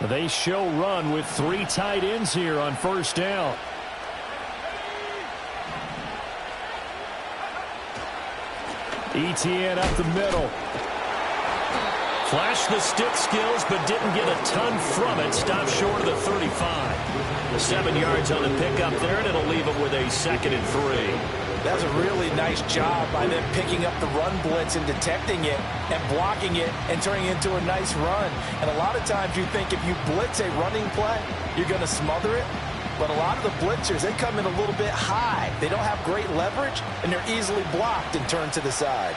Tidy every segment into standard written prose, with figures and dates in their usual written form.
They show run with 3 tight ends here on first down. Etienne up the middle. Flashed the stick skills, but didn't get a ton from it. Stopped short of the 35. The 7 yards on the pickup there, and it'll leave them with a 2nd and 3. That's a really nice job by them picking up the run blitz and detecting it and blocking it and turning it into a nice run. And a lot of times you think if you blitz a running play, you're going to smother it. But a lot of the blitzers, they come in a little bit high. They don't have great leverage, and they're easily blocked and turned to the side.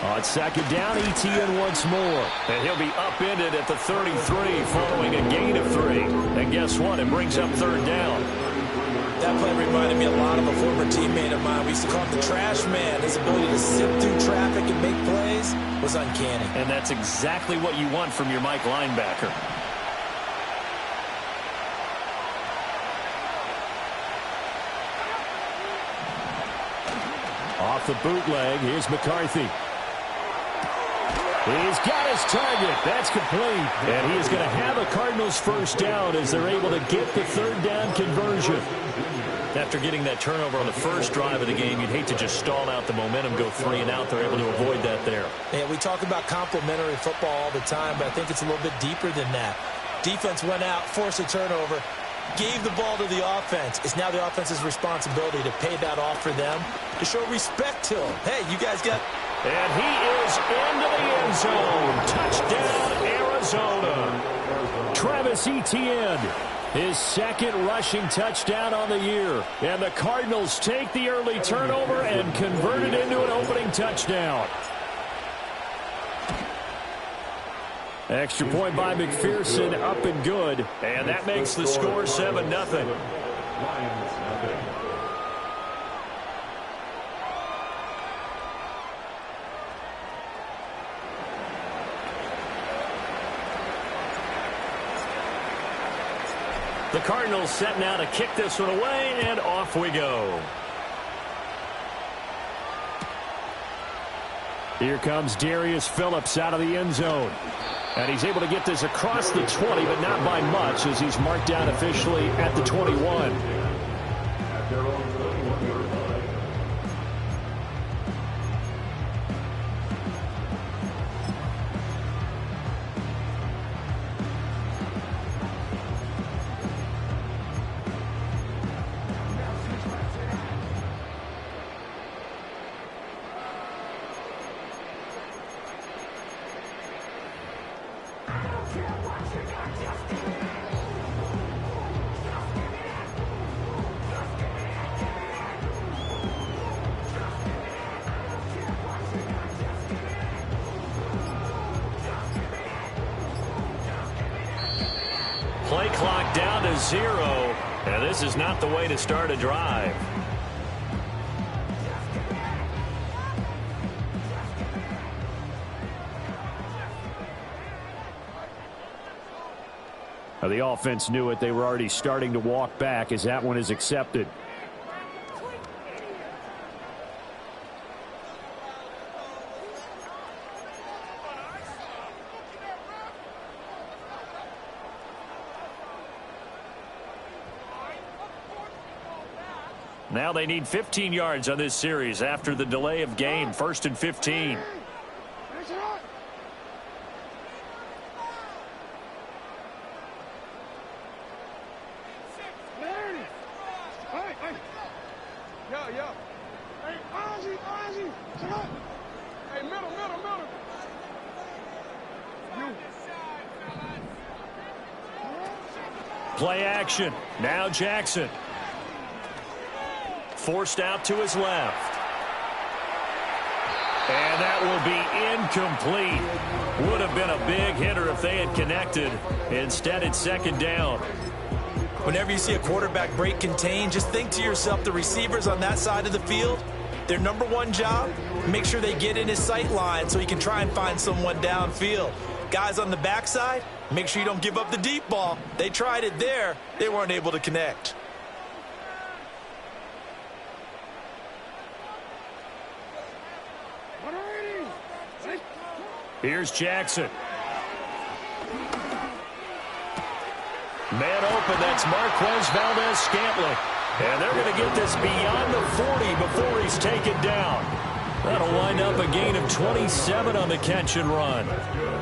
On 2nd down, Etienne once more. And he'll be upended at the 33 following a gain of 3. And guess what? It brings up 3rd down. That play reminded me a lot of a former teammate of mine. We used to call him the trash man. His ability to sift through traffic and make plays was uncanny. And that's exactly what you want from your Mike linebacker. Off the bootleg, here's McCarthy. He's got his target. That's complete. And he is going to have a Cardinals first down as they're able to get the 3rd down conversion. After getting that turnover on the first drive of the game, you'd hate to just stall out the momentum, go 3 and out. They're able to avoid that there. Yeah, we talk about complementary football all the time, but I think it's a little bit deeper than that. Defense went out, forced a turnover, gave the ball to the offense. It's now the offense's responsibility to pay that off for them, to show respect to them. Hey, you guys got... And he is into the end zone. Touchdown, Arizona. Travis Etienne, his 2nd rushing touchdown on the year. And the Cardinals take the early turnover and convert it into an opening touchdown. Extra point by McPherson, up and good. And that makes the score 7-0. The Cardinals set now to kick this one away, and off we go. Here comes Darius Phillips out of the end zone. And he's able to get this across the 20, but not by much, as he's marked down officially at the 21. Play clock down to 0. And this is not the way to start a drive. The offense knew it. They were already starting to walk back as that one is accepted. Now they need 15 yards on this series after the delay of game. 1st and 15. Play action. Now Jackson. Forced out to his left. And that will be incomplete. Would have been a big hitter if they had connected. Instead, it's 2nd down. Whenever you see a quarterback break contain, just think to yourself, the receivers on that side of the field, their number one job, make sure they get in his sight line so he can try and find someone downfield. Guys on the backside, make sure you don't give up the deep ball. They tried it there. They weren't able to connect. Here's Jackson. Man open, that's Marquez Valdez-Scantling. And they're going to get this beyond the 40 before he's taken down. That'll wind up a gain of 27 on the catch and run.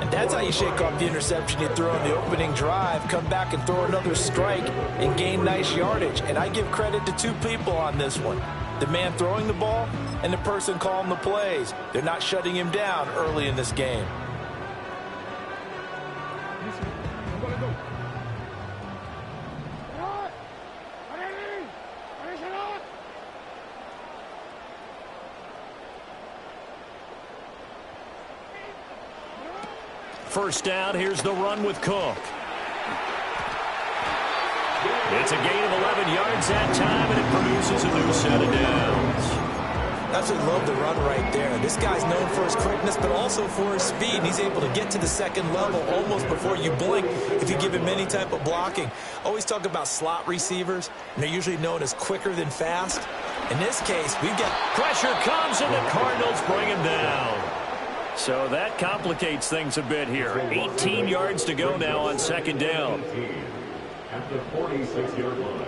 And that's how you shake off the interception you throw on the opening drive, come back and throw another strike and gain nice yardage. And I give credit to two people on this one. The man throwing the ball and the person calling the plays. They're not shutting him down early in this game. First down, here's the run with Cook. It's a gain of 11 yards that time, and it produces a new set of downs. That's what I love the run right there. This guy's known for his quickness, but also for his speed. He's able to get to the second level almost before you blink if you give him any type of blocking. Always talk about slot receivers, and they're usually known as quicker than fast. In this case, we've got pressure comes, and the Cardinals bring him down. So that complicates things a bit here. 18 yards to go now on second down. At the 46-yard line.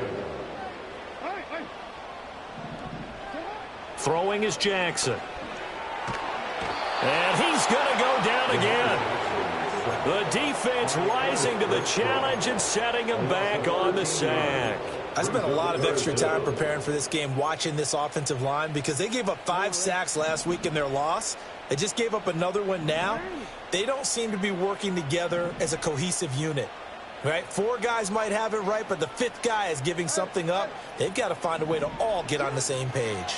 Throwing is Jackson. And he's going to go down again. The defense rising to the challenge and setting him back on the sack. I spent a lot of extra time preparing for this game watching this offensive line because they gave up 5 sacks last week in their loss. They just gave up another one now. They don't seem to be working together as a cohesive unit. Right? 4 guys might have it right, but the 5th guy is giving something up. They've got to find a way to all get on the same page.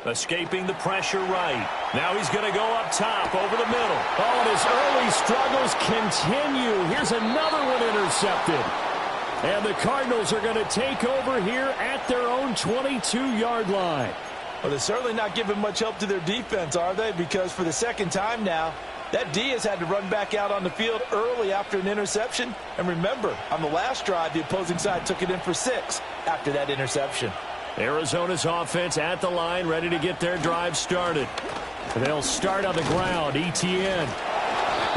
Escaping the pressure right. Now he's going to go up top over the middle. Oh, and his early struggles continue. Here's another one intercepted. And the Cardinals are going to take over here at their own 22-yard line. Well, they're certainly not giving much help to their defense, are they? Because for the second time now, that D has had to run back out on the field early after an interception. And remember, on the last drive, the opposing side took it in for 6 after that interception. Arizona's offense at the line, ready to get their drive started. They'll start on the ground, Etienne.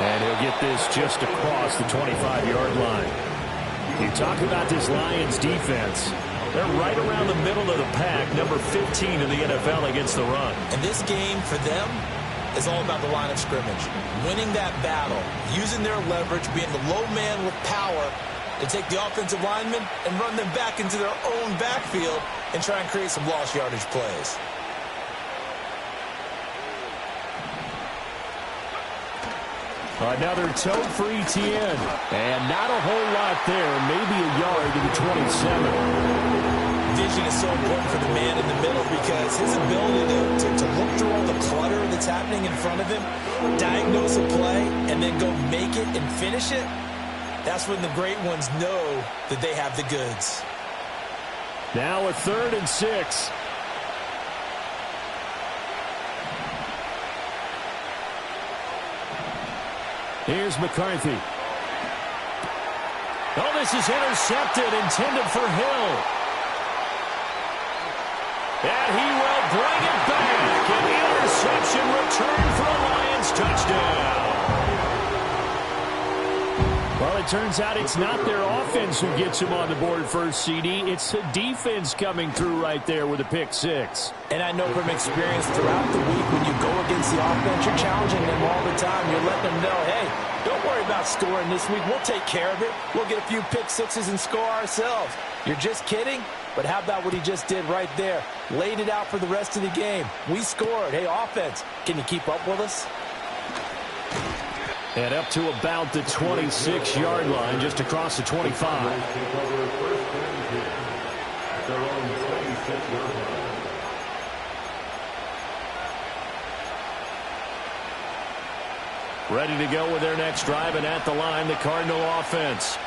And he'll get this just across the 25-yard line. You talk about this Lions defense. They're right around the middle of the pack, number 15 in the NFL against the run. And this game for them is all about the line of scrimmage. Winning that battle, using their leverage, being the low man with power to take the offensive linemen and run them back into their own backfield and try and create some lost yardage plays. Another tote for Etienne. And not a whole lot there. Maybe a yard to the 27. Vision is so important for the man in the middle because his ability to look through all the clutter that's happening in front of him, diagnose a play, and then go make it and finish it, that's when the great ones know that they have the goods. Now a 3rd and 6. Here's McCarthy. Oh, this is intercepted, intended for Hill. And he will bring it back. An interception return for a Lions touchdown. Well, it turns out it's not their offense who gets him on the board first, CD. It's the defense coming through right there with a pick 6. And I know from experience throughout the week when you go against the offense, you're challenging them all the time. You're letting them know, hey, don't worry about scoring this week. We'll take care of it. We'll get a few pick 6s and score ourselves. You're just kidding? But how about what he just did right there? Laid it out for the rest of the game. We scored. Hey, offense, can you keep up with us? And up to about the 26-yard line, just across the 25. Ready to go with their next drive, and at the line, the Cardinal offense.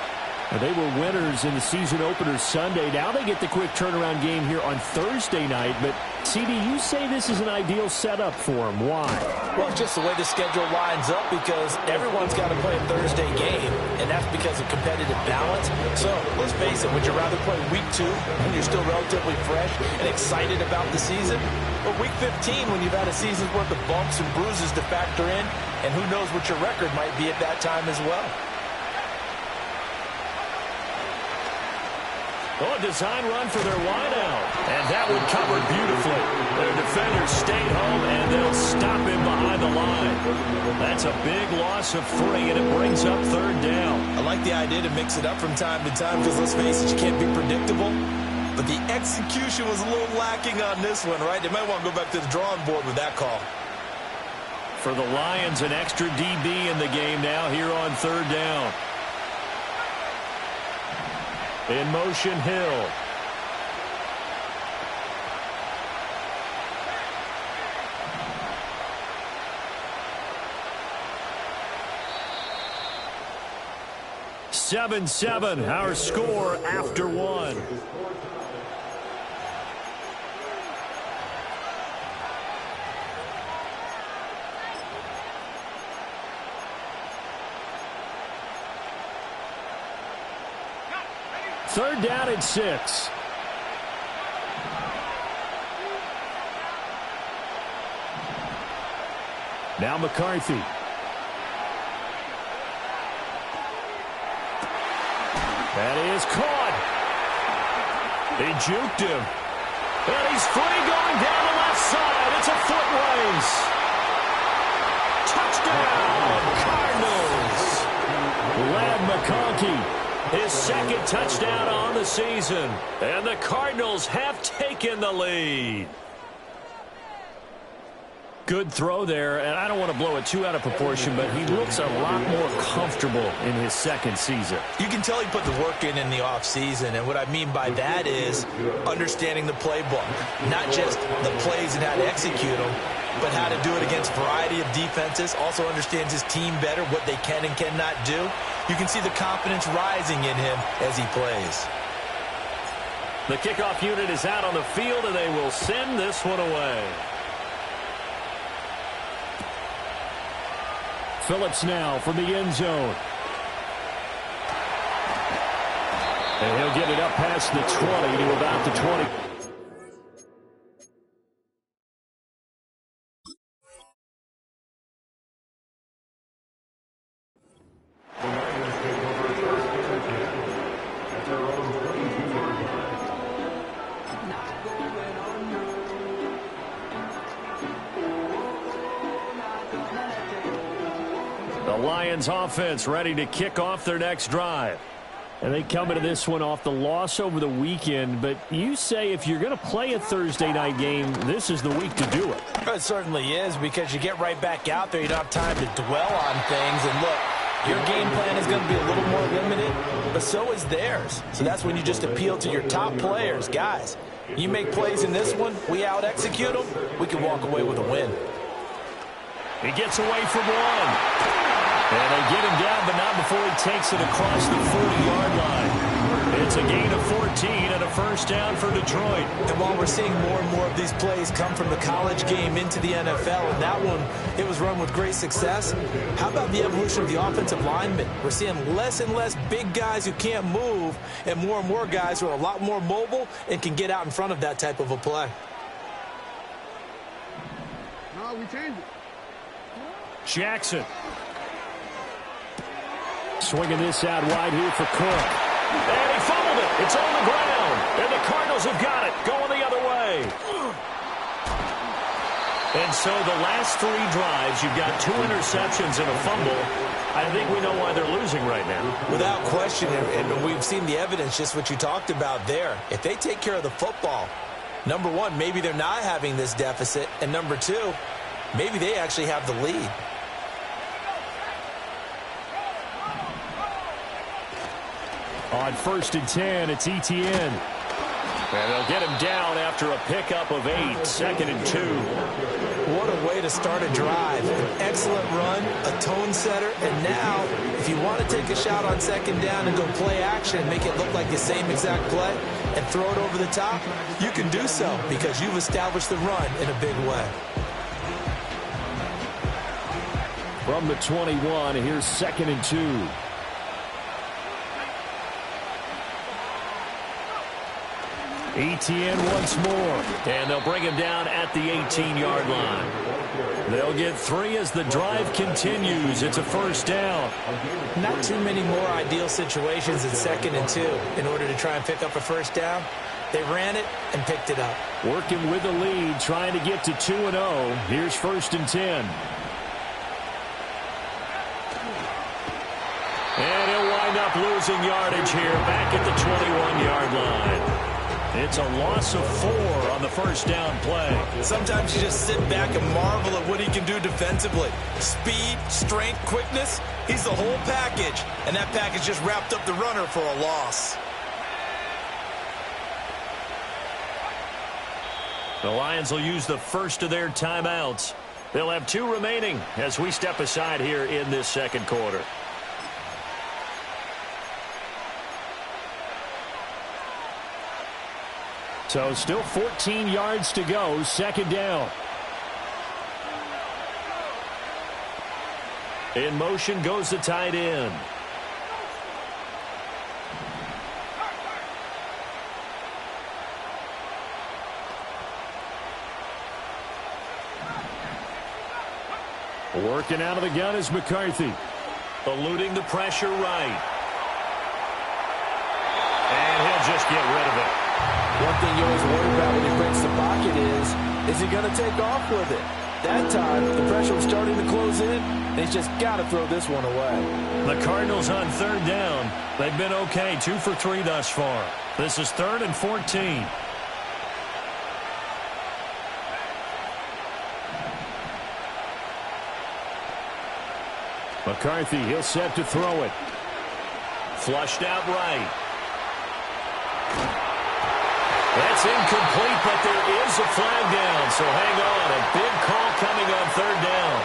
And they were winners in the season opener Sunday. Now they get the quick turnaround game here on Thursday night. But, CD, you say this is an ideal setup for them. Why? Well, it's just the way the schedule lines up because everyone's got to play a Thursday game, and that's because of competitive balance. So, let's face it, would you rather play Week 2 when you're still relatively fresh and excited about the season? Or Week 15 when you've had a season's worth of bumps and bruises to factor in, and who knows what your record might be at that time as well? Oh, a design run for their wideout. And that one covered beautifully. Their defenders stayed home, and they'll stop him behind the line. That's a big loss of 3, and it brings up 3rd down. I like the idea to mix it up from time to time because, let's face it, you can't be predictable. But the execution was a little lacking on this one, right? They might want to go back to the drawing board with that call. For the Lions, an extra DB in the game now here on 3rd down. In motion, Hill. (7-7), our score after 1. Third down and 6. Now McCarthy. That is caught. He juked him. And he's free going down the left side. It's a foot race. Touchdown, Cardinals. Ladd McConkey. His 2nd touchdown on the season. And the Cardinals have taken the lead. Good throw there, and I don't want to blow it too out of proportion, but he looks a lot more comfortable in his 2nd season. You can tell he put the work in the offseason, and what I mean by that is understanding the playbook. Not just the plays and how to execute them, but how to do it against a variety of defenses. Also understands his team better, what they can and cannot do. You can see the confidence rising in him as he plays. The kickoff unit is out on the field, and they will send this one away. Phillips now from the end zone. And he'll get it up past the 20 to about the 20. The Lions offense ready to kick off their next drive. And they come into this one off the loss over the weekend. But you say if you're going to play a Thursday night game, this is the week to do it. It certainly is, because you get right back out there. You don't have time to dwell on things. And look, your game plan is going to be a little more limited, but so is theirs. So that's when you just appeal to your top players. Guys, you make plays in this one, we out-execute them, we can walk away with a win. He gets away from one. And they get him down, but not before he takes it across the 40-yard line. It's a gain of 14 and a first down for Detroit. And while we're seeing more and more of these plays come from the college game into the NFL, and that one, it was run with great success, how about the evolution of the offensive linemen? We're seeing less and less big guys who can't move, and more guys who are a lot more mobile and can get out in front of that type of a play. No, we changed it. Jackson. Swinging this out wide here for Cook. And he fumbled it. It's on the ground. And the Cardinals have got it. Going the other way. And so the last 3 drives, you've got 2 interceptions and a fumble. I think we know why they're losing right now. Without question, and we've seen the evidence, just what you talked about there. If they take care of the football, number 1, maybe they're not having this deficit. And number 2, maybe they actually have the lead. On 1st and 10, it's Etienne. And they'll get him down after a pickup of 8, 2nd and 2. What a way to start a drive. An excellent run, a tone setter, and now If you want to take a shot on second down and go play action and make it look like the same exact play and throw it over the top, you can do so because you've established the run in a big way. From the 21, here's 2nd and 2. Etienne once more, and they'll bring him down at the 18-yard line. They'll get 3 as the drive continues. It's a first down. Not too many more ideal situations in 2nd and 2 in order to try and pick up a first down. They ran it and picked it up. Working with the lead, trying to get to 2-0. Here's 1st and 10. And he'll wind up losing yardage here back at the 21-yard line. It's a loss of 4 on the first down play. Sometimes you just sit back and marvel at what he can do defensively. Speed, strength, quickness, he's the whole package. And that package just wrapped up the runner for a loss. The Lions will use the first of their timeouts. They'll have 2 remaining as we step aside here in this second quarter. So still 14 yards to go, second down. In motion goes the tight end. Working out of the gun is McCarthy. Eluding the pressure right. And he'll just get rid of it. One thing you always worry about when he breaks the pocket is he going to take off with it? That time, the pressure was starting to close in, and he's just got to throw this one away. The Cardinals on 3rd down. They've been okay, 2 for 3 thus far. This is 3rd and 14. McCarthy, he'll set to throw it. Flushed out right. That's incomplete, but there is a flag down, so hang on. A big call coming on 3rd down.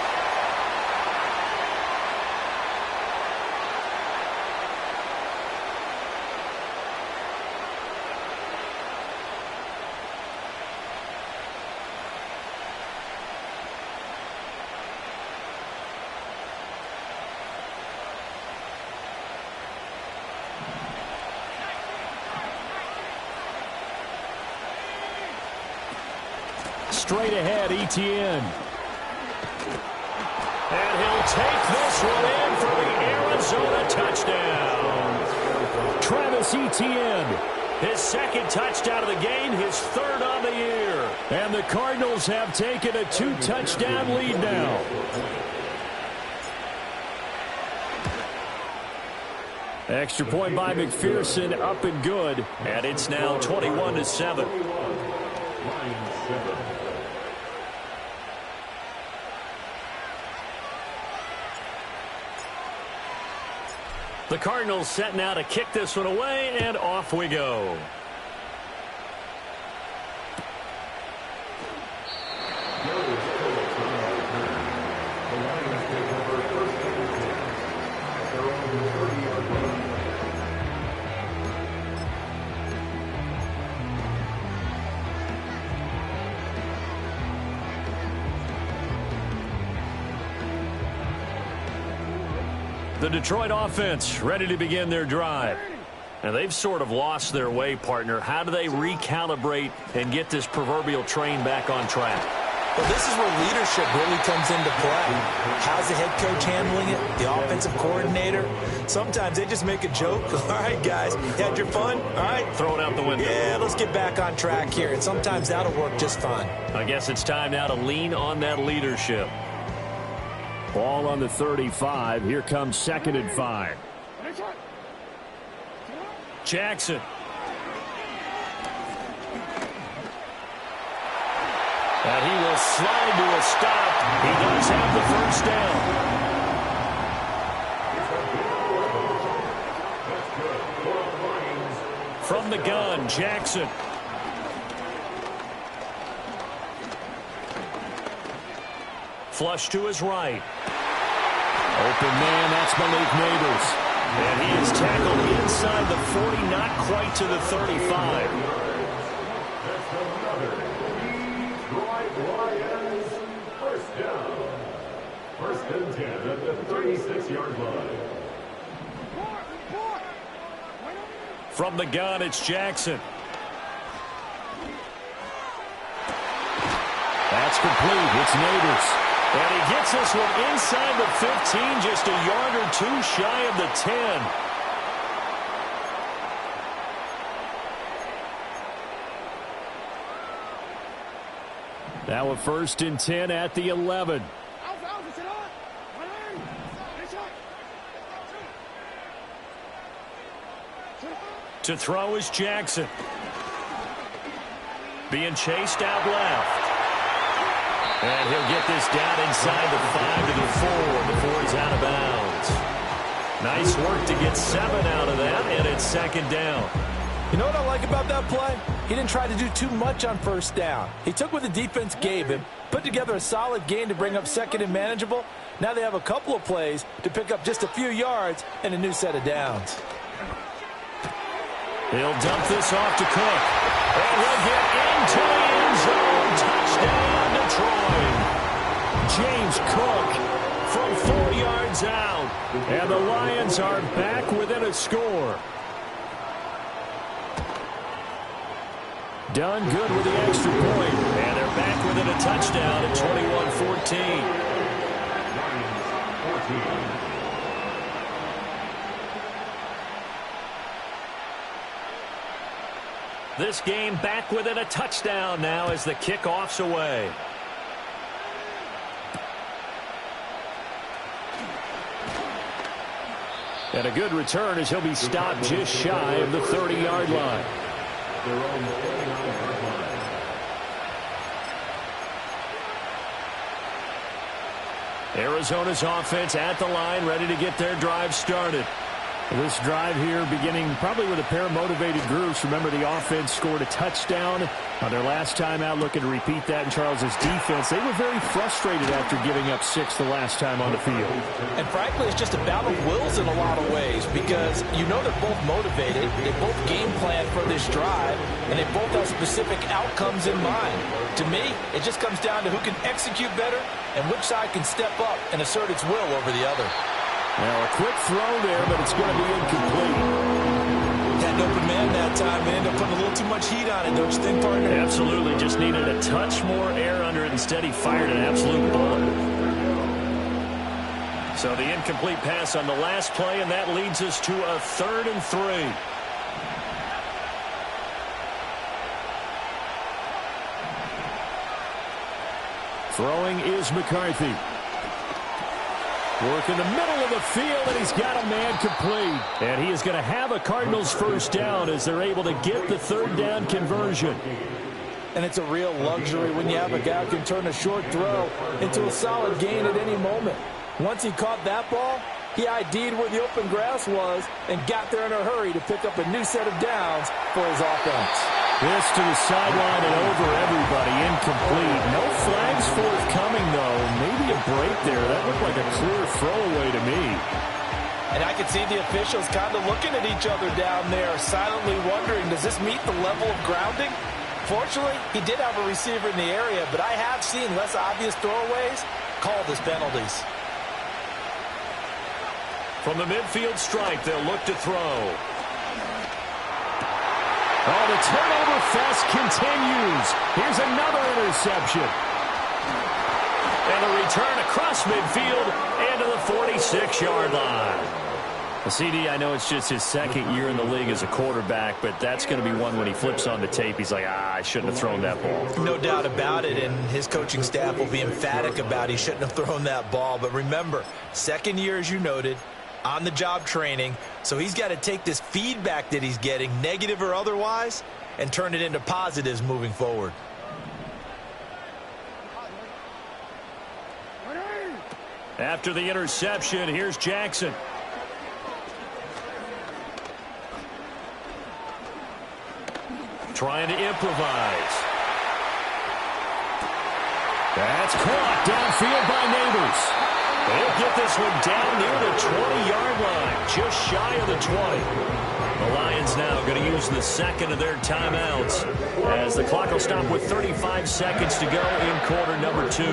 Straight ahead, Etienne. And he'll take this one in for the Arizona touchdown. Travis Etienne, his 2nd touchdown of the game, his 3rd on the year. And the Cardinals have taken a 2-touchdown lead now. Extra point by McPherson, up and good. And it's now 21-7. The Cardinals set now to kick this one away, and off we go. The Detroit offense ready to begin their drive. And they've sort of lost their way, partner. How do they recalibrate and get this proverbial train back on track? Well, this is where leadership really comes into play. How's the head coach handling it? The offensive coordinator? Sometimes they just make a joke. All right, guys, you had your fun? All right. Throw it out the window. Yeah, let's get back on track here. And sometimes that'll work just fine. I guess it's time now to lean on that leadership. Ball on the 35. Here comes 2nd and 5. Jackson. And he will slide to a stop. He does have the first down. From the gun, Jackson. Flush to his right. Open man, that's Malik Neighbors. And he is tackled inside the 40, not quite to the 35. First down. First and 10 at the 36-yard line. From the gun, it's Jackson. That's complete. It's Neighbors. And he gets this one inside the 15, just a yard or two shy of the 10. Now a first and 10 at the 11. To throw is Jackson. Being chased out left. And he'll get this down inside the 5 to the 4 before he's out of bounds. Nice work to get 7 out of that, and it's second down. You know what I like about that play? He didn't try to do too much on first down. He took what the defense gave him, put together a solid gain to bring up second and manageable. Now they have a couple of plays to pick up just a few yards and a new set of downs. He'll dump this off to Cook. And he'll get into the end zone. Touchdown, Detroit. James Cook from 4 yards out. And the Lions are back within a score. Done good with the extra point. And they're back within a touchdown at 21-14. This game back within a touchdown now as the kickoff's away. And a good return as he'll be stopped just shy of the 30-yard line. Arizona's offense at the line, ready to get their drive started. This drive here beginning probably with a pair of motivated groups. Remember, the offense scored a touchdown on their last time out, looking to repeat that in Charles's defense. They were very frustrated after giving up 6 the last time on the field. And frankly, it's just a battle of wills in a lot of ways because you know they're both motivated. They both game plan for this drive, and they both have specific outcomes in mind. To me, it just comes down to who can execute better and which side can step up and assert its will over the other. Now, a quick throw there, but it's going to be incomplete. Had an open man that time and ended up putting a little too much heat on it, don't you think, partner? Absolutely. Just needed a touch more air under it. Instead, he fired an absolute bullet. So the incomplete pass on the last play, and that leads us to a 3rd and 3. Throwing is McCarthy. Work in the middle of the field, and he's got a man complete. And he is going to have a Cardinals first down as they're able to get the 3rd down conversion. And it's a real luxury when you have a guy who can turn a short throw into a solid gain at any moment. Once he caught that ball, he ID'd where the open grass was and got there in a hurry to pick up a new set of downs for his offense. This to the sideline and over everybody. Incomplete. No flags forthcoming, though. Maybe a break there. That looked like a clear throwaway to me. And I could see the officials kind of looking at each other down there, silently wondering, does this meet the level of grounding? Fortunately, he did have a receiver in the area, but I have seen less obvious throwaways called as penalties. From the midfield stripe, they'll look to throw. Oh, the turnover fest continues. Here's another interception. And a return across midfield and to the 46-yard line. The CD, I know it's just his 2nd year in the league as a quarterback, but that's going to be one when he flips on the tape. He's like, I shouldn't have thrown that ball. No doubt about it, and his coaching staff will be emphatic about he shouldn't have thrown that ball. But remember, 2nd year, as you noted, on-the-job training, so he's got to take this feedback that he's getting, negative or otherwise, and turn it into positives moving forward. After the interception, here's Jackson. Trying to improvise. That's caught downfield by Neighbors. They'll get this one down near the 20-yard line, just shy of the 20. The Lions now going to use the second of their timeouts as the clock will stop with 35 seconds to go in quarter number 2.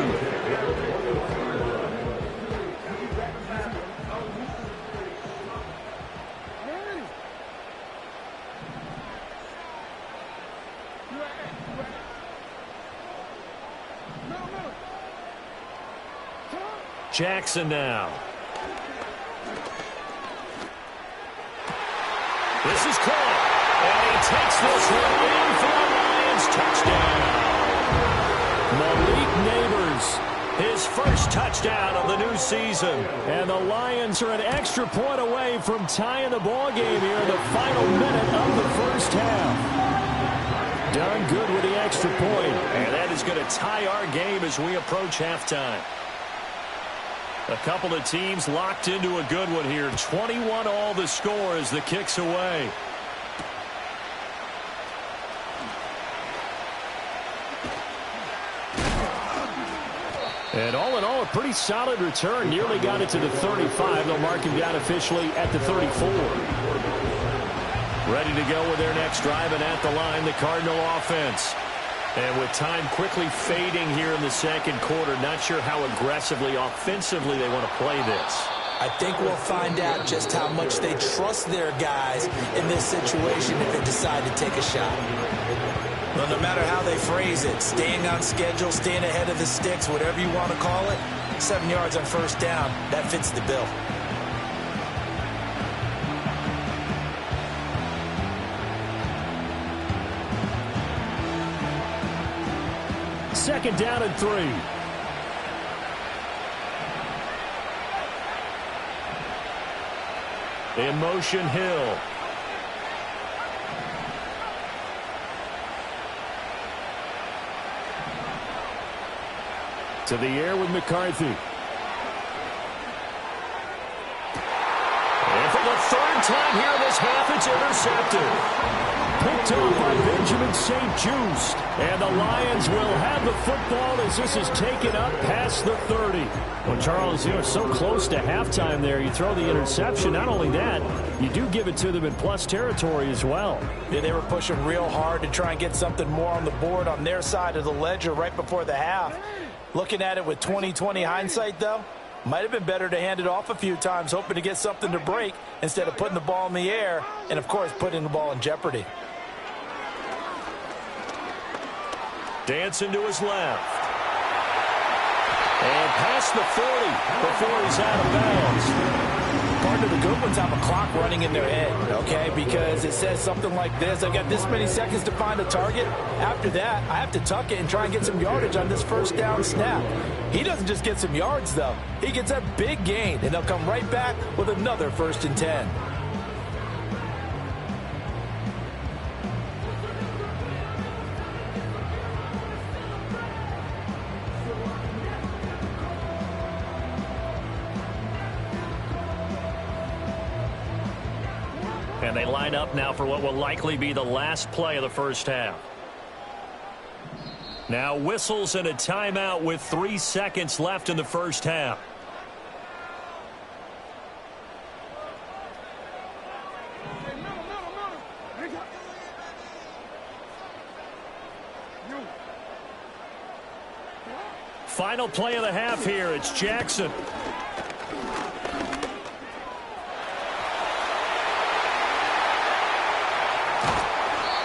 Jackson now. This is caught, and he takes this one in for the Lions touchdown. Malik Neighbors, his first touchdown of the new season. And the Lions are an extra point away from tying the ball game here in the final minute of the first half. Done good with the extra point, and that is going to tie our game as we approach halftime. A couple of teams locked into a good one here. 21 all the score as the kick's away. And all in all, a pretty solid return. Nearly got it to the 35. They'll mark him down officially at the 34. Ready to go with their next drive, and at the line, the Cardinal offense. And with time quickly fading here in the second quarter, not sure how aggressively, offensively they want to play this. I think we'll find out just how much they trust their guys in this situation if they decide to take a shot. Well, no matter how they phrase it, staying on schedule, staying ahead of the sticks, whatever you want to call it, 7 yards on first down, that fits the bill. Second down and 3. In motion, Hill. To the air with McCarthy. And for the third time here in this half, it's intercepted. Picked up by Benjamin St. Just. And the Lions will have the football as this is taken up past the 30. Well, Charles, so close to halftime there. You throw the interception. Not only that, you do give it to them in plus territory as well. Yeah, they were pushing real hard to try and get something more on the board on their side of the ledger right before the half. Looking at it with 20/20 hindsight, though, might have been better to hand it off a few times, hoping to get something to break instead of putting the ball in the air and, of course, putting the ball in jeopardy. Dancing to his left. And past the 40 before he's out of bounds. Part of the good ones have a clock running in their head, okay? Because it says something like this. I've got this many seconds to find a target. After that, I have to tuck it and try and get some yardage on this first down snap. He doesn't just get some yards, though. He gets a big gain, and they'll come right back with another 1st and 10. And they line up now for what will likely be the last play of the first half. Now whistles and a timeout with 3 seconds left in the first half. Final play of the half here. It's Jackson.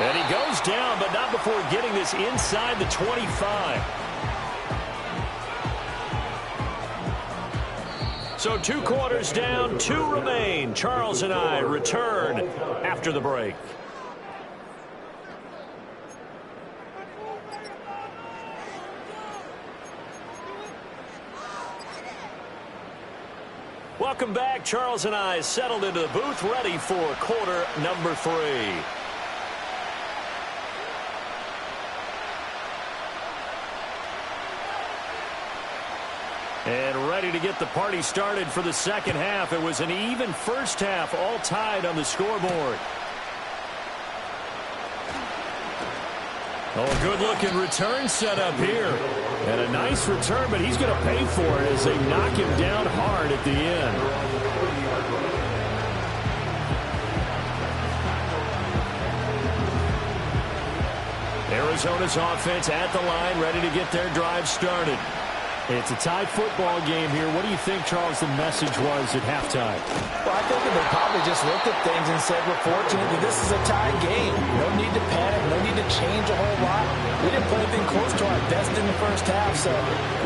And he goes down, but not before getting this inside the 25. So 2 quarters down, 2 remain. Charles and I return after the break. Welcome back. Charles and I settled into the booth, ready for quarter number 3. And ready to get the party started for the second half. It was an even first half, all tied on the scoreboard. Oh, a good-looking return set up here. And a nice return, but he's going to pay for it as they knock him down hard at the end. Arizona's offense at the line, ready to get their drive started. It's a tied football game here. What do you think, Charles, the message was at halftime? Well, I think that they probably just looked at things and said, we're fortunate that this is a tied game. No need to panic, no need to change a whole lot. We didn't play anything close to our best in the first half, so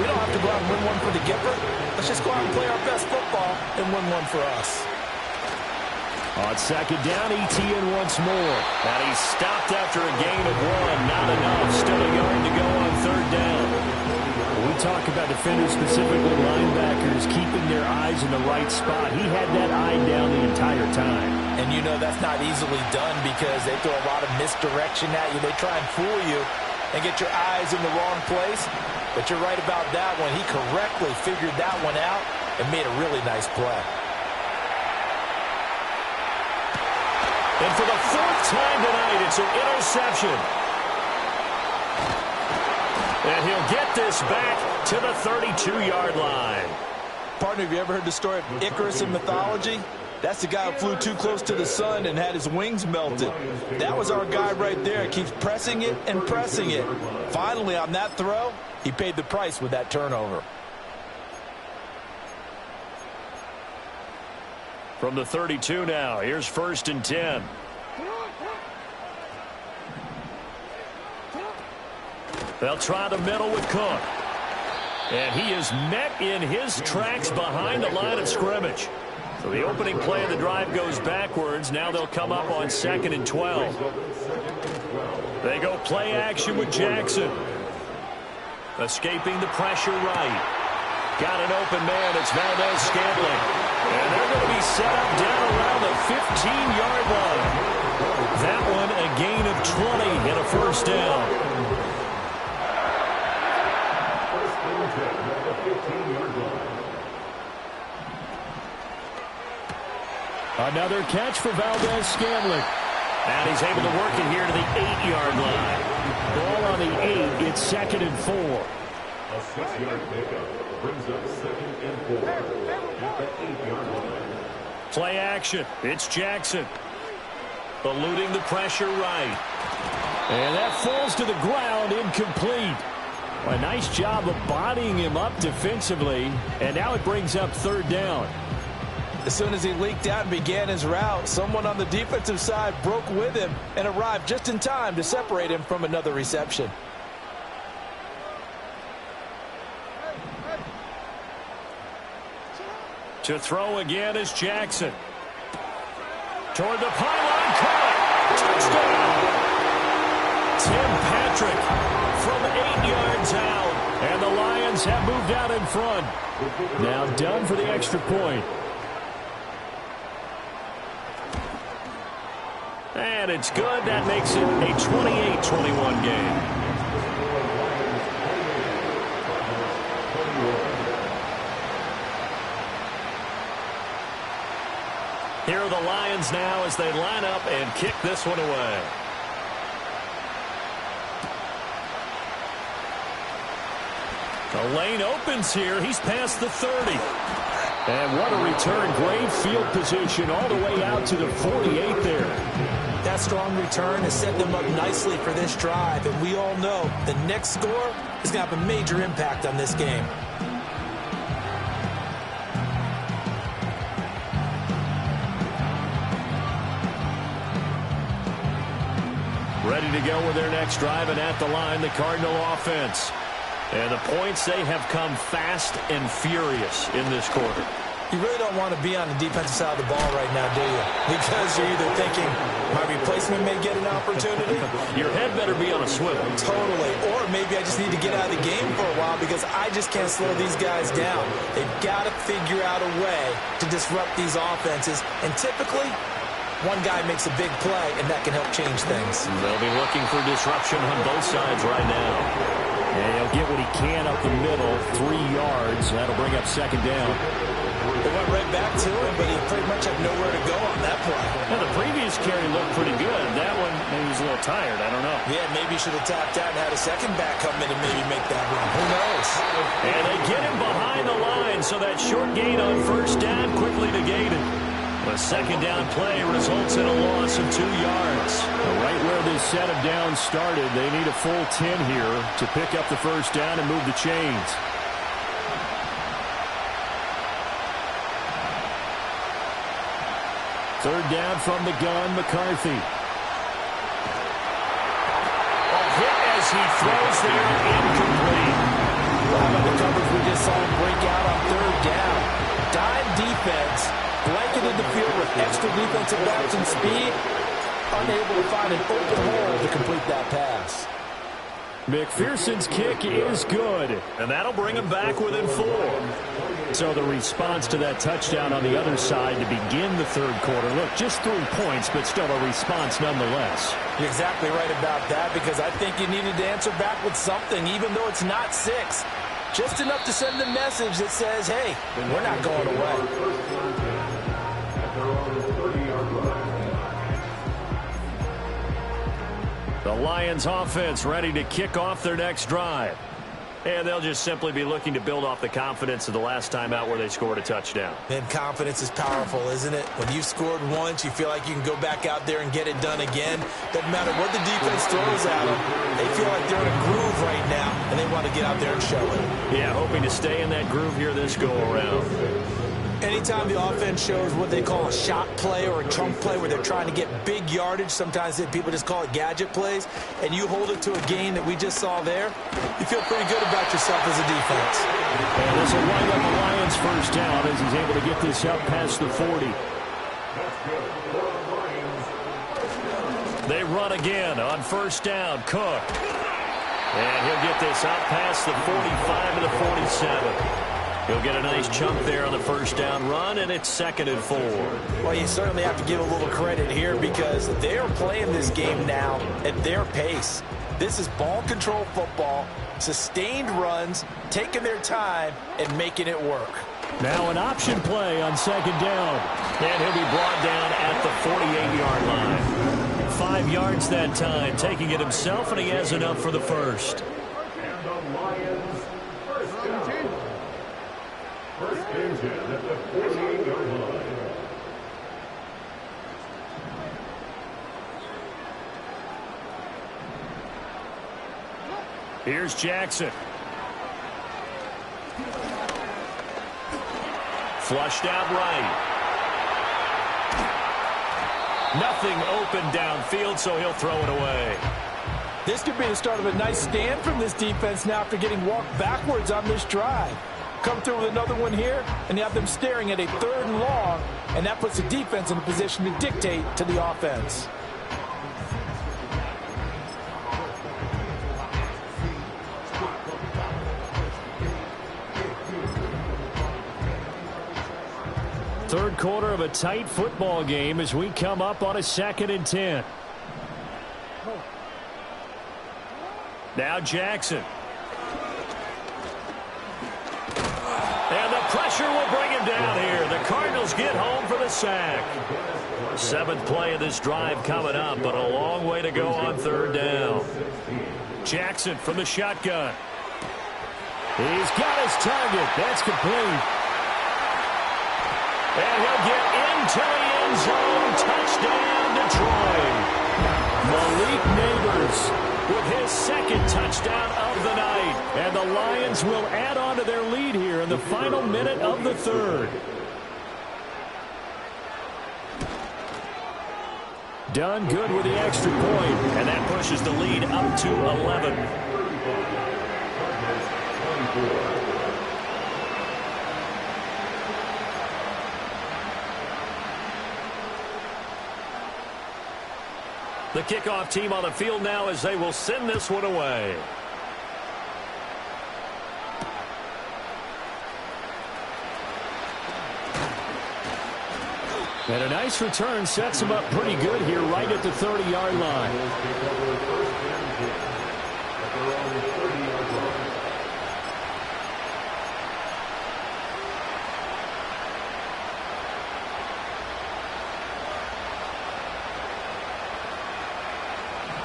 we don't have to go out and win one for the Gipper. Let's just go out and play our best football and win one for us. On second down, ETN once more. And he's stopped after a gain of 1. Not enough. Still a yard to go on third down. When we talk about defenders, specifically linebackers, keeping their eyes in the right spot, he had that eye down the entire time. And you know that's not easily done because they throw a lot of misdirection at you. They try and fool you and get your eyes in the wrong place. But you're right about that one. He correctly figured that one out and made a really nice play. And for the fourth time tonight, it's an interception. And he'll get this back to the 32-yard line. Partner, have you ever heard the story of Icarus in mythology? That's the guy who flew too close to the sun and had his wings melted. That was our guy right there. Keeps pressing it and pressing it. Finally, on that throw, he paid the price with that turnover. From the 32 now, here's 1st and 10. They'll try the middle with Cook. And he is met in his tracks behind the line of scrimmage. So the opening play of the drive goes backwards. Now they'll come up on 2nd and 12. They go play action with Jackson. Escaping the pressure right. Got an open man. It's Valdez-Scantling. And they're going to be set up down around the 15-yard line. That one a gain of 20 and a first down. First and 10 at the 15-yard line. Another catch for Valdez-Scantling. And he's able to work it here to the 8-yard line. Ball on the 8. It's 2nd and 4. A 6-yard pickup brings up 2nd and 4 at the 8-yard line. Play action. It's Jackson. Eluding the pressure right. And that falls to the ground, incomplete. A nice job of bodying him up defensively. And now it brings up 3rd down. As soon as he leaked out and began his route, someone on the defensive side broke with him and arrived just in time to separate him from another reception. To throw again is Jackson. Toward the pylon, caught. Touchdown! Tim Patrick from 8 yards out. And the Lions have moved out in front. Now done for the extra point. And it's good. That makes it a 28-21 game. Here are the Lions now as they line up and kick this one away. The lane opens here. He's past the 30. And what a return. Great field position all the way out to the 48 there. That strong return has set them up nicely for this drive. And we all know the next score is going to have a major impact on this game. Ready to go with their next drive, and at the line, the Cardinal offense. And the points, they have come fast and furious in this quarter. You really don't want to be on the defensive side of the ball right now, do you? Because you're either thinking, my replacement may get an opportunity. Your head better be on a swivel. Totally. Or maybe I just need to get out of the game for a while because I just can't slow these guys down. They've got to figure out a way to disrupt these offenses. And typically, one guy makes a big play, and that can help change things. They'll be looking for disruption on both sides right now. And he'll get what he can up the middle, 3 yards. That'll bring up 2nd down. They went right back to him, but he pretty much had nowhere to go on that play. And the previous previous carry looked pretty good. That one, maybe he was a little tired. I don't know. Yeah, maybe he should have tapped out and had a second back come in and maybe make that run. Who knows? And they get him behind the line, so that short gain on first down quickly negated. A second down play results in a loss of 2 yards. Right where this set of downs started, they need a full 10 here to pick up the first down and move the chains. Third down from the gun, McCarthy. A hit as he throws there, incomplete. How about the coverage we just saw him break out on third down? Dime defense, blanketed the field with extra defensive backs and speed, unable to find an open hole to complete that pass. McPherson's kick is good, and that'll bring him back within 4. So the response to that touchdown on the other side to begin the third quarter. Look, just 3 points, but still a response nonetheless. You're exactly right about that, because I think you needed to answer back with something, even though it's not 6. Just enough to send the message that says, hey, we're not going away. The Lions offense ready to kick off their next drive. And they'll just simply be looking to build off the confidence of the last time out where they scored a touchdown. And confidence is powerful, isn't it? When you've scored once, you feel like you can go back out there and get it done again. Doesn't matter what the defense throws at them. They feel like they're in a groove right now, and they want to get out there and show it. Yeah, hoping to stay in that groove here this go-around. Anytime the offense shows what they call a shot play or a chunk play where they're trying to get big yardage, sometimes people just call it gadget plays, and you hold it to a gain that we just saw there, you feel pretty good about yourself as a defense. And this will wind up the Lions' first down as he's able to get this up past the 40. They run again on first down. Cook. And he'll get this up past the 45 to the 47. He'll get a nice chunk there on the first down run, and it's 2nd and 4. Well, you certainly have to give a little credit here because they're playing this game now at their pace. This is ball control football, sustained runs, taking their time, and making it work. Now an option play on 2nd down, and he'll be brought down at the 48-yard line. 5 yards that time, taking it himself, and he has enough for the first. And the Lions first down. First and 10 at the 48-yard line. Here's Jackson. Flushed out right. Nothing open downfield, so he'll throw it away. This could be the start of a nice stand from this defense now after getting walked backwards on this drive. Come through with another one here, and you have them staring at a 3rd and long, and that puts the defense in a position to dictate to the offense. Third quarter of a tight football game as we come up on a 2nd and 10. Now Jackson. And the pressure will bring him down here. The Cardinals get home for the sack. 7th play of this drive coming up, but a long way to go on 3rd down. Jackson from the shotgun. He's got his target. That's complete. And he'll get into the end zone. Touchdown, Detroit. Malik Neighbors with his 2nd touchdown of the night. And the Lions will add on to their lead here in the final minute of the 3rd. Done good with the extra point. And that pushes the lead up to 11. The kickoff team on the field now as they will send this one away. And a nice return sets him up pretty good here right at the 30-yard line.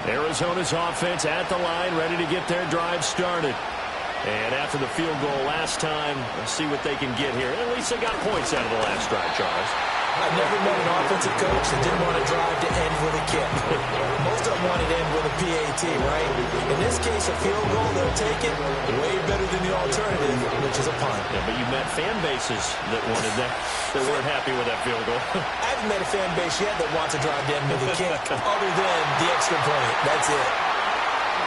Arizona's offense at the line, ready to get their drive started. And after the field goal last time, let's see what they can get here. At least they got points out of the last drive, Charles. I've never met an offensive coach that didn't want to drive to end with a kick. Most of them want it to end with a PAT, right? In this case, a field goal, they'll take it way better than the alternative, which is a punt. Yeah, but you met fan bases that wanted that, that weren't happy with that field goal. I haven't met a fan base yet that wants to drive to end with a kick other than the extra point. That's it.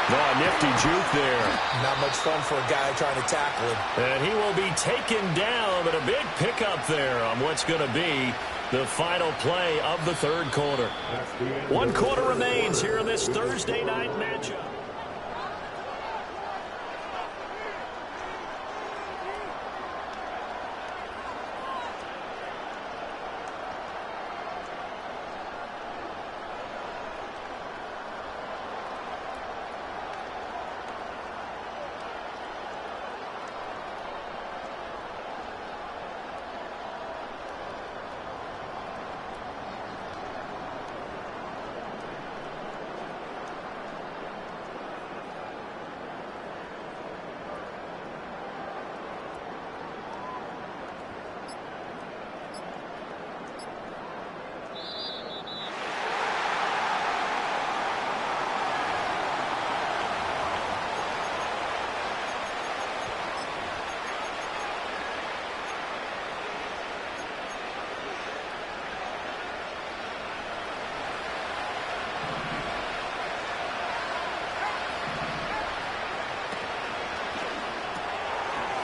No, a nifty juke there. Not much fun for a guy trying to tackle him. And he will be taken down, but a big pickup there on what's going to be the final play of the third quarter. 1 quarter remains here in this Thursday night matchup.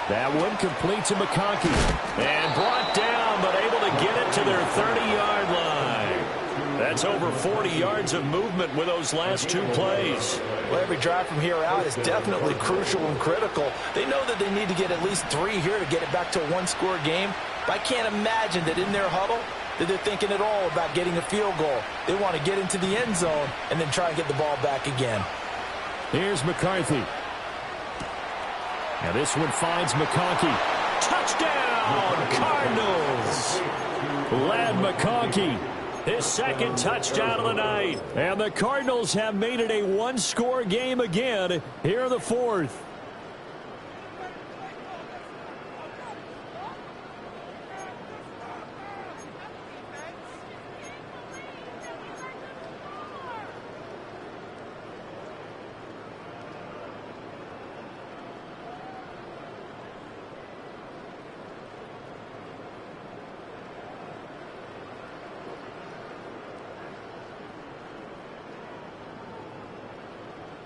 That one complete to McConkey. And brought down, but able to get it to their 30-yard line. That's over 40 yards of movement with those last 2 plays. Well, every drive from here out is definitely crucial and critical. They know that they need to get at least 3 here to get it back to a one-score game. But I can't imagine that in their huddle that they're thinking at all about getting a field goal. They want to get into the end zone and then try and get the ball back again. Here's McCarthy. Now this one finds McConkey. Touchdown, Cardinals! Lad McConkey, his second touchdown of the night. And the Cardinals have made it a one-score game again here in the fourth.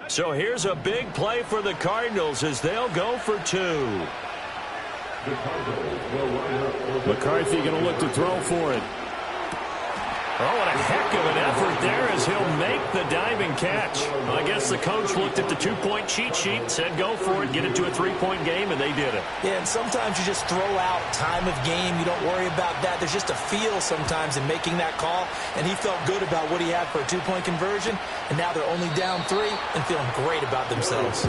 So here's a big play for the Cardinals as they'll go for 2. McCarthy going to look to throw for it. Oh, what a heck of an effort there as he'll make the diving catch. Well, I guess the coach looked at the 2-point cheat sheet, said go for it, get it to a 3-point game, and they did it. Yeah, and sometimes you just throw out time of game. You don't worry about that. There's just a feel sometimes in making that call, and he felt good about what he had for a 2-point conversion, and now they're only down 3 and feeling great about themselves.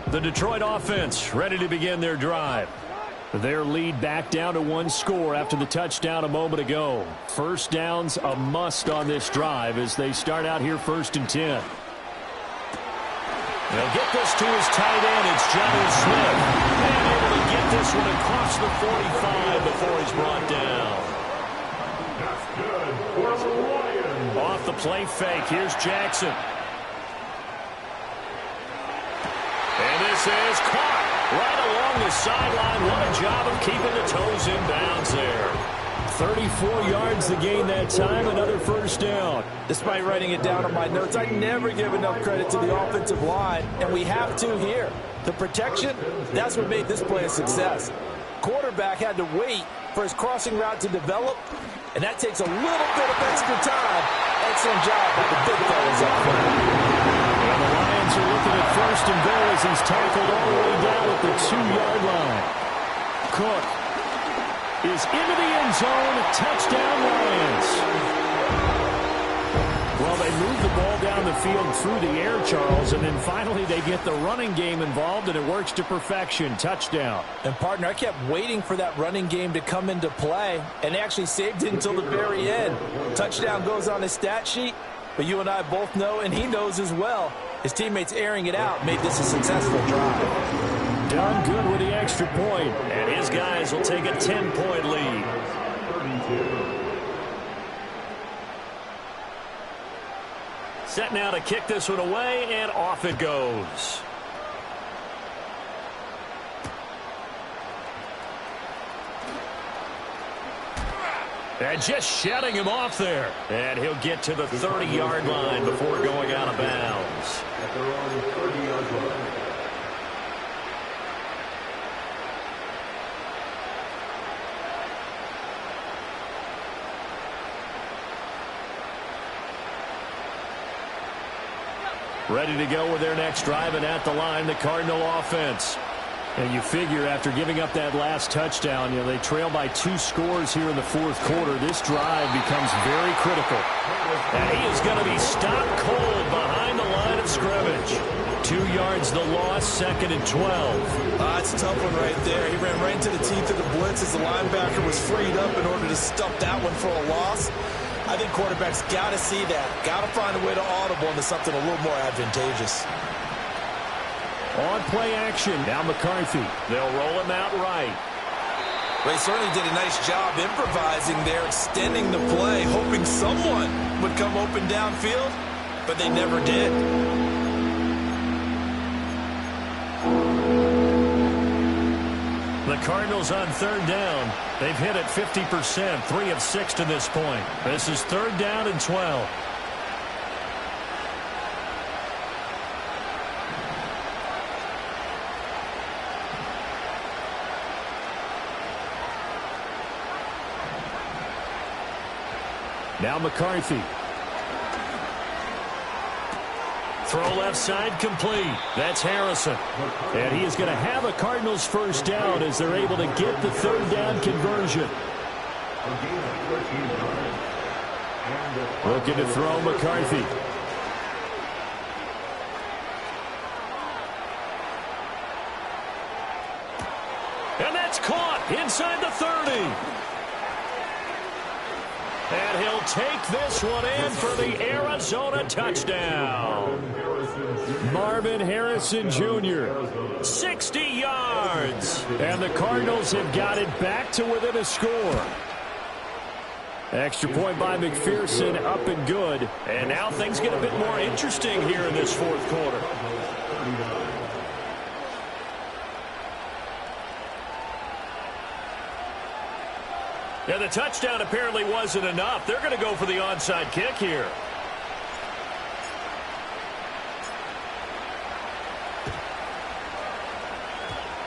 The Detroit offense ready to begin their drive. Their lead back down to 1 score after the touchdown a moment ago. First down's a must on this drive as they start out here 1st and 10. They'll get this to his tight end. It's Johnny Smith. And able to get this one across the 45 before he's brought down. That's good for the Lions. Off the play fake. Here's Jackson. And this is caught right along the sideline. What a job of keeping the toes in bounds there. 34 yards to gain that time. Another first down. Despite writing it down on my notes, I never give enough credit to the offensive line, and we have to here. The protection, that's what made this play a success. Quarterback had to wait for his crossing route to develop, and that takes a little bit of extra time. Excellent job by the big fellas up front. And the Lions are looking at 1st and goal as he's tackled all the way down at the 2-yard line. Cook is into the end zone. Touchdown, Lions. Well, they move the ball down the field through the air, Charles, and then finally they get the running game involved, and it works to perfection. Touchdown. And, partner, I kept waiting for that running game to come into play, and they actually saved it until the very end. Touchdown goes on his stat sheet, but you and I both know, and he knows as well, his teammates airing it out made this a successful drive. Done good with the extra point, and his guys will take a 10-point lead. Set now to kick this one away, and off it goes. And just shutting him off there. And he'll get to the 30-yard line before going out of bounds. At their own 30-yard line. Ready to go with their next drive, and at the line, the Cardinal offense. And you figure after giving up that last touchdown, they trail by 2 scores here in the fourth quarter. This drive becomes very critical. And he is going to be stopped cold behind the line of scrimmage. 2 yards the loss, 2nd and 12. It's a tough one right there. He ran right into the teeth of the blitz as the linebacker was freed up in order to stuff that one for a loss. I think quarterbacks got to see that. Got to find a way to audible into something a little more advantageous. On play action, now McCarthy. They'll roll him out right. Well, he certainly did a nice job improvising there, extending the play, hoping someone would come open downfield, but they never did. The Cardinals on 3rd down. They've hit it 50%, 3 of 6 to this point. This is 3rd down and 12. Now McCarthy. Throw left side complete. That's Harrison. And he is going to have a Cardinals first down as they're able to get the 3rd down conversion. Looking to throw McCarthy. And that's caught inside the 30. And he'll take this one in for the Arizona touchdown. Marvin Harrison Jr., 60 yards. And the Cardinals have got it back to within a score. Extra point by McPherson, up and good. And now things get a bit more interesting here in this fourth quarter. Yeah, the touchdown apparently wasn't enough. They're going to go for the onside kick here.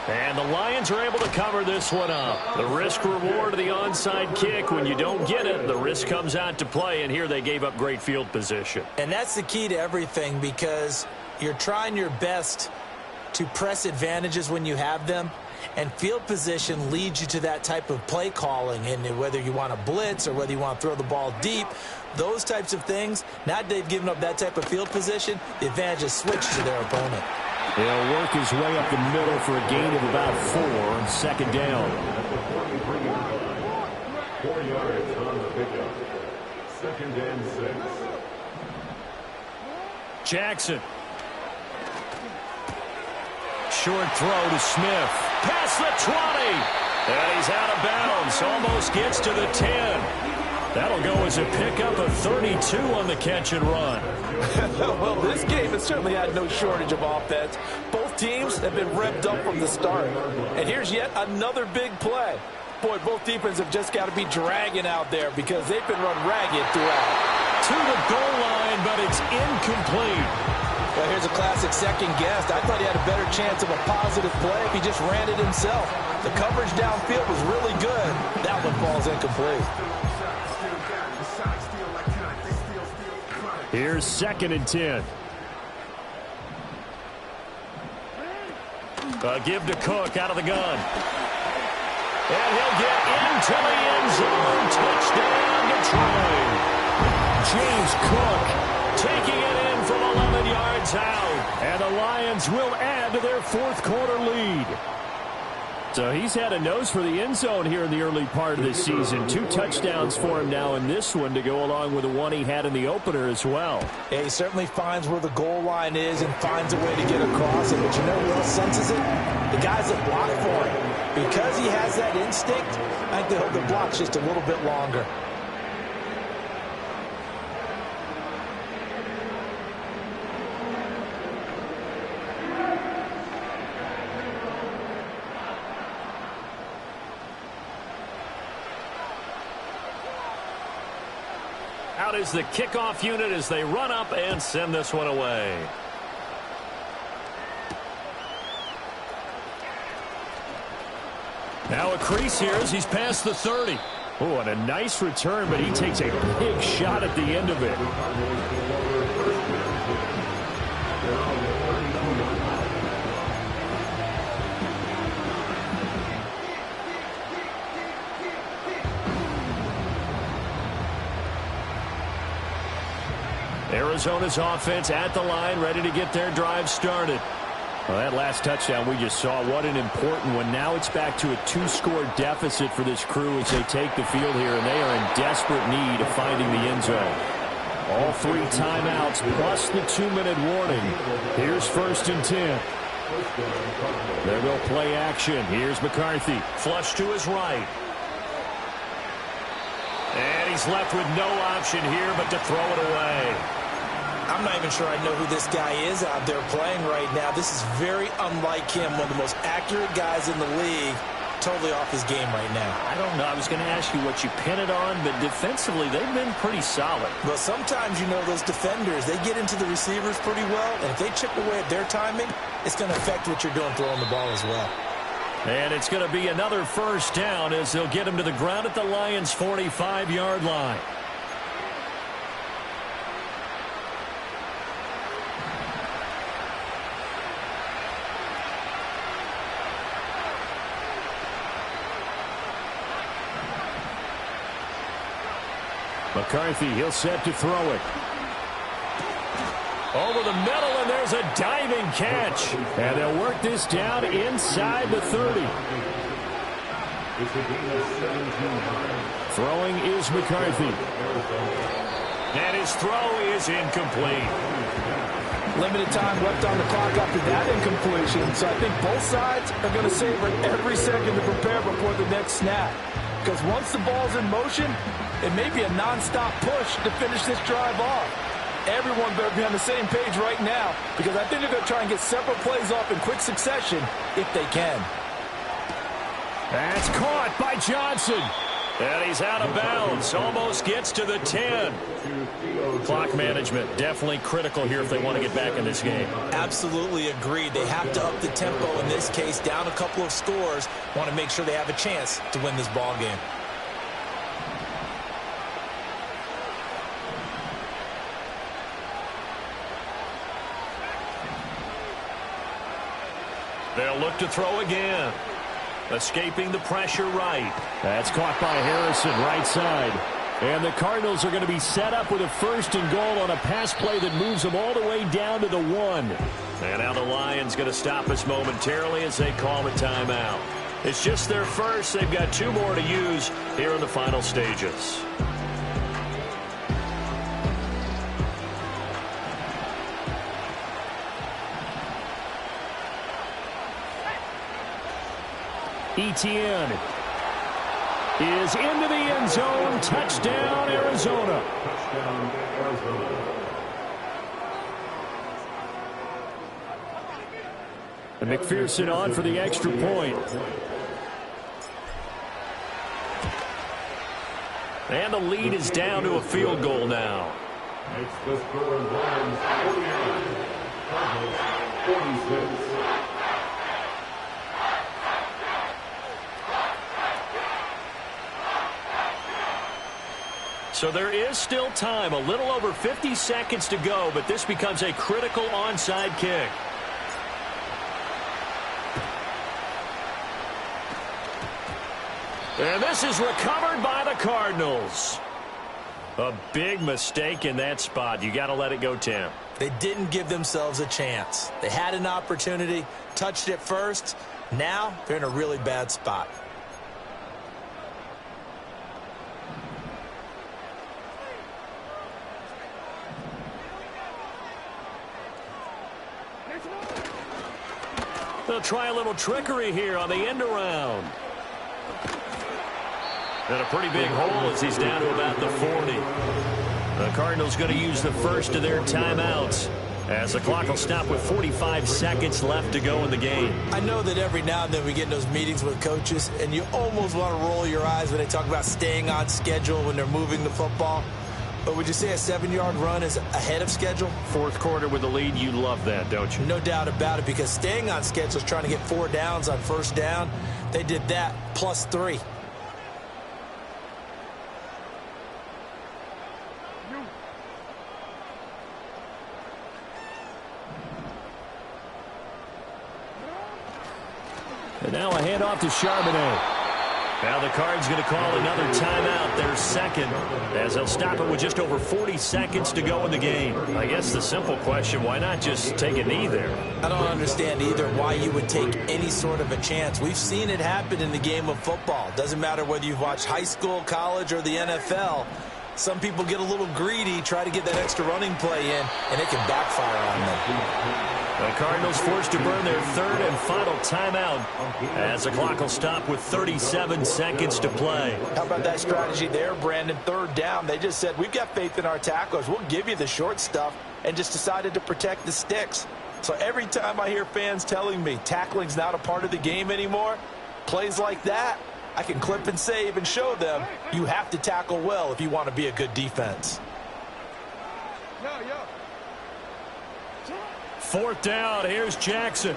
And the Lions are able to cover this one up. The risk-reward of the onside kick, when you don't get it, the risk comes out to play, and here they gave up great field position. And that's the key to everything, because you're trying your best to press advantages when you have them. And field position leads you to that type of play calling. And whether you want to blitz or whether you want to throw the ball deep, those types of things, now that they've given up that type of field position, the advantage is switched to their opponent. He'll work his way up the middle for a gain of about 4 on 2nd down. 4 yards on the pickup. 2nd and 6. Jackson. Short throw to Smith. Past the 20. And he's out of bounds. Almost gets to the 10. That'll go as a pickup of 32 on the catch and run. Well, this game has certainly had no shortage of offense. Both teams have been revved up from the start. And here's yet another big play. Boy, both defenses have just got to be dragging out there because they've been run ragged throughout. To the goal line, but it's incomplete. Well, here's a classic second guess. I thought he had a better chance of a positive play if he just ran it himself. The coverage downfield was really good. That one falls incomplete. Here's 2nd and 10. A give to Cook out of the gun. And he'll get into the end zone. Touchdown, Detroit. James Cook taking it in from 11 yards out. And the Lions will add to their fourth quarter lead. So he's had a nose for the end zone here in the early part of this season. 2 touchdowns for him now in this one to go along with the one he had in the opener as well. Yeah, he certainly finds where the goal line is and finds a way to get across it. But you know who else senses it? The guys that block for him. Because he has that instinct, I think they hold the blocks just a little bit longer. Out is the kickoff unit as they run up and send this one away. Now a crease here as he's past the 30. Oh, and a nice return, but he takes a big shot at the end of it. Arizona's offense at the line, ready to get their drive started. Well, that last touchdown we just saw, what an important one. Now it's back to a 2-score deficit for this crew as they take the field here, and they are in desperate need of finding the end zone. All 3 timeouts plus the 2-minute warning. Here's 1st and 10. There go play action. Here's McCarthy. Flush to his right. And he's left with no option here but to throw it away. I'm not even sure I know who this guy is out there playing right now. This is very unlike him, one of the most accurate guys in the league. Totally off his game right now. I don't know. I was going to ask you what you pin it on, but defensively they've been pretty solid. Well, sometimes, you know, those defenders, they get into the receivers pretty well, and if they chip away at their timing, it's going to affect what you're doing throwing the ball as well. And it's going to be another 1st down as they'll get him to the ground at the Lions' 45-yard line. McCarthy, he'll set to throw it. Over the middle, and there's a diving catch. And they'll work this down inside the 30. Throwing is McCarthy. And his throw is incomplete. Limited time left on the clock after that incompletion. So I think both sides are going to savor every second to prepare before the next snap. Because once the ball's in motion, it may be a non-stop push to finish this drive off. Everyone better be on the same page right now, because I think they're going to try and get several plays off in quick succession if they can. That's caught by Johnson. And he's out of bounds. Almost gets to the 10. Clock management definitely critical here if they want to get back in this game. Absolutely agreed. They have to up the tempo in this case, down a couple of scores. Want to make sure they have a chance to win this ball game. They'll look to throw again. Escaping the pressure right. That's caught by Harrison, right side. And the Cardinals are going to be set up with a 1st and goal on a pass play that moves them all the way down to the 1. And now the Lions going to stop us momentarily as they call a timeout. It's just their first. They've got 2 more to use here in the final stages. Etienne is into the end zone. Touchdown, Arizona. Touchdown, Arizona. And McPherson on for the extra point. And the lead is down to a field goal now. Makes the score Lions 49, Cardinals 46. So there is still time, a little over 50 seconds to go, but this becomes a critical onside kick. And this is recovered by the Cardinals. A big mistake in that spot. You got to let it go, Tim. They didn't give themselves a chance. They had an opportunity, touched it first. Now they're in a really bad spot. They'll try a little trickery here on the end around. And a pretty big hole as he's down to about the 40. The Cardinals going to use the first of their timeouts as the clock will stop with 45 seconds left to go in the game. I know that every now and then we get in those meetings with coaches, and you almost want to roll your eyes when they talk about staying on schedule when they're moving the football. But would you say a 7-yard run is ahead of schedule? Fourth quarter with the lead, you love that, don't you? No doubt about it, because staying on schedule is trying to get 4 downs on first down. They did that plus 3. And now a handoff to Charbonnet. Now the Cards going to call another timeout, their second, as they'll stop it with just over 40 seconds to go in the game. I guess the simple question, why not just take a knee there? I don't understand either why you would take any sort of a chance. We've seen it happen in the game of football. Doesn't matter whether you've watched high school, college, or the NFL. Some people get a little greedy, try to get that extra running play in, and it can backfire on them. The Cardinals forced to burn their third and final timeout as the clock will stop with 37 seconds to play. How about that strategy there, Brandon? Third down, they just said, we've got faith in our tacklers. We'll give you the short stuff, and just decided to protect the sticks. So every time I hear fans telling me tackling's not a part of the game anymore, plays like that, I can clip and save and show them you have to tackle well if you want to be a good defense. Fourth down, here's Jackson.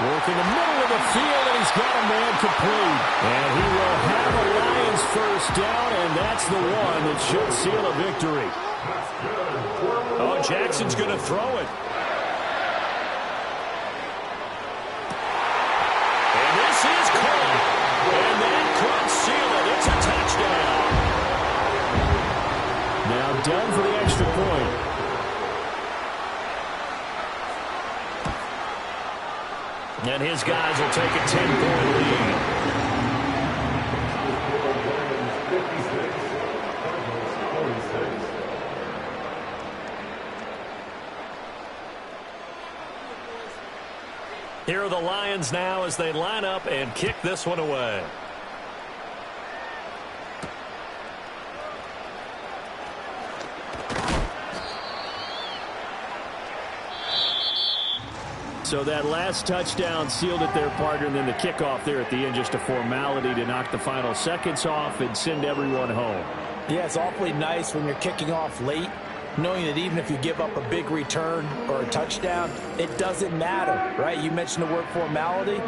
Working the middle of the field, and he's got a man complete. And he will have a Lions first down, and that's the one that should seal a victory. Oh, Jackson's going to throw it. And this is caught. And that could seal it. It's a touchdown. Now done for the extra point. And his guys will take a 10-point lead. Here are the Lions now as they line up and kick this one away. So that last touchdown sealed it there, partner, and then the kickoff there at the end, just a formality to knock the final seconds off and send everyone home. Yeah, it's awfully nice when you're kicking off late, knowing that even if you give up a big return or a touchdown, it doesn't matter, right? You mentioned the word formality.